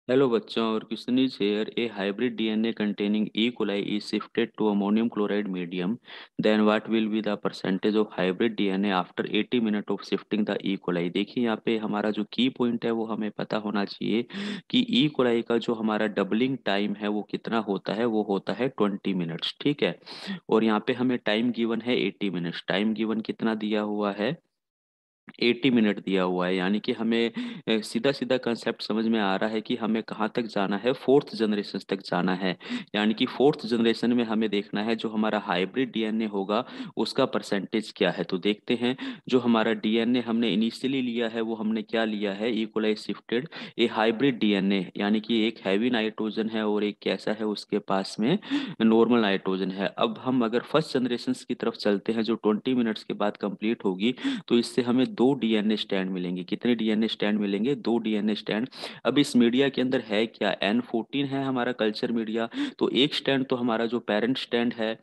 Hello बच्चों और question is here a hybrid DNA containing E. coli is shifted to ammonium chloride medium, then what will be the percentage of hybrid DNA after 80 minutes of shifting the E. coli। देखिए यहाँ पे हमारा जो की point है वो हमें पता होना चाहिए कि E. coli का जो हमारा डबलिंग टाइम है वो कितना होता है, वो होता है 20 मिनट्स। ठीक है। और यहाँ पे हमें टाइम गिवन है 80 मिनट्स। टाइम गिवन कितना दिया हुआ है, 80 मिनट दिया हुआ है। यानी कि हमें सीधा सीधा कंसेप्ट समझ में आ रहा है कि हमें कहाँ तक जाना है, फोर्थ जनरेशन तक जाना है। यानी कि फोर्थ जनरेशन में हमें देखना है जो हमारा हाइब्रिड डीएनए होगा उसका परसेंटेज क्या है। तो देखते हैं, जो हमारा डीएनए हमने इनिशियली लिया है वो हमने क्या लिया है, इक्वलाइज शिफ्टेड ए हाइब्रिड डीएनए। यानी कि एक हैवी नाइट्रोजन है और एक कैसा है, उसके पास में नॉर्मल नाइट्रोजन है। अब हम अगर फर्स्ट जनरेशन की तरफ चलते हैं जो 20 मिनट्स के बाद कंप्लीट होगी, तो इससे हमें दो डीएनए स्टैंड मिलेंगे। कितने डीएनए स्टैंड मिलेंगे, दो डीएनए स्टैंड। अब इस मीडिया के अंदर है क्या, N14 है हमारा कल्चर मीडिया। तो एक स्टैंड तो हमारा जो पेरेंट स्टैंड है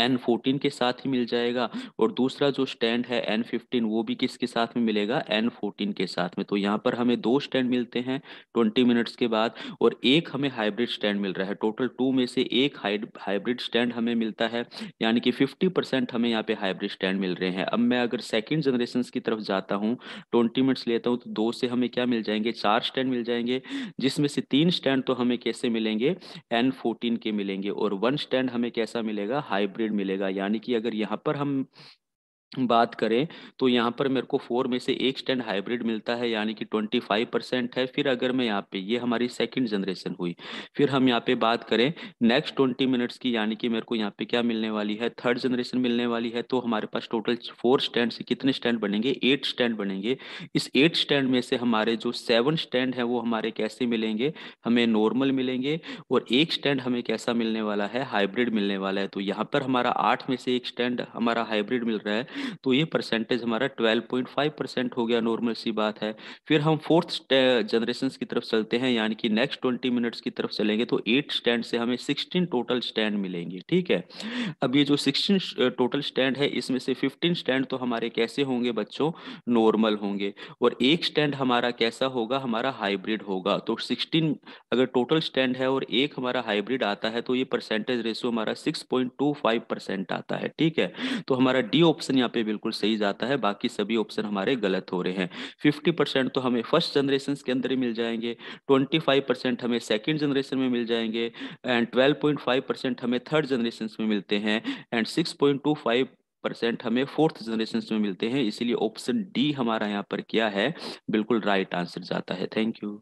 N14 के साथ ही मिल जाएगा, और दूसरा जो स्टैंड है N15 वो भी किसके साथ में मिलेगा, N14 के साथ में। तो यहाँ पर हमें दो स्टैंड मिलते हैं 20 मिनट्स के बाद, और एक हमें हाइब्रिड स्टैंड मिल रहा है। टोटल टू में से एक हाइब्रिड स्टैंड हमें मिलता है, यानी कि 50% हमें यहाँ पे हाइब्रिड स्टैंड मिल रहे हैं। अब मैं अगर सेकेंड जनरेशन की तरफ जाता हूँ, 20 मिनट्स लेता हूँ, तो दो से हमें क्या मिल जाएंगे, चार स्टैंड मिल जाएंगे, जिसमें से तीन स्टैंड तो हमें कैसे मिलेंगे, N14 के मिलेंगे, और वन स्टैंड हमें कैसा मिलेगा, हाइब्रिड मिलेगा। यानी कि अगर यहाँ पर हम बात करें, तो यहाँ पर मेरे को फोर में से एक स्टैंड हाइब्रिड मिलता है, यानी कि 25% है। फिर अगर मैं यहाँ पे, ये हमारी सेकंड जनरेशन हुई, फिर हम यहाँ पे बात करें नेक्स्ट 20 मिनट्स की, यानी कि मेरे को यहाँ पे क्या मिलने वाली है, थर्ड जनरेशन मिलने वाली है। तो हमारे पास टोटल फोर स्टैंड से कितने स्टैंड बनेंगे, 8 स्टैंड बनेंगे। इस 8 स्टैंड में से हमारे जो 7 स्टैंड है वो हमारे कैसे मिलेंगे, हमें नॉर्मल मिलेंगे, और एक स्टैंड हमें कैसा मिलने वाला है, हाइब्रिड मिलने वाला है। तो यहाँ पर हमारा 8 में से एक स्टैंड हमारा हाइब्रिड मिल रहा है, तो ये परसेंटेज हमारा 12.5% हो गया, नॉर्मल सी बात है। फिर हम फोर्थ जनरेशन की तरफ चलते हैं, यानी कि नेक्स्ट 20 मिनट्स की तरफ चलेंगे, तो 8 स्टैंड से हमें 16 टोटल स्टैंड मिलेंगे। ठीक है। अब ये जो 16 टोटल स्टैंड है, इसमें से 15 स्टैंड तो हमारे कैसे होंगे बच्चों, नॉर्मल होंगे, और एक स्टैंड हमारा कैसा होगा, हमारा हाइब्रिड होगा। तो 16 अगर टोटल स्टैंड है और एक हमारा हाइब्रिड आता है, तो ये परसेंटेज रेशियो हमारा 6.25% आता है। ठीक है। तो हमारा डी ऑप्शन यहाँ पे बिल्कुल सही जाता है, बाकी सभी ऑप्शन हमारे गलत हो रहे हैं। 50% तो हमें फर्स्ट जनरेशन के अंदर ही मिल जाएंगे, 25% हमें सेकेंड जनरेशन में मिल जाएंगे, एंड 12.5% हमें थर्ड जनरेशन में मिलते हैं, एंड 6.25% हमें फोर्थ जनरेशन में मिलते हैं। इसीलिए ऑप्शन डी हमारा यहाँ पर क्या है, बिल्कुल राइट आंसर जाता है। Thank you.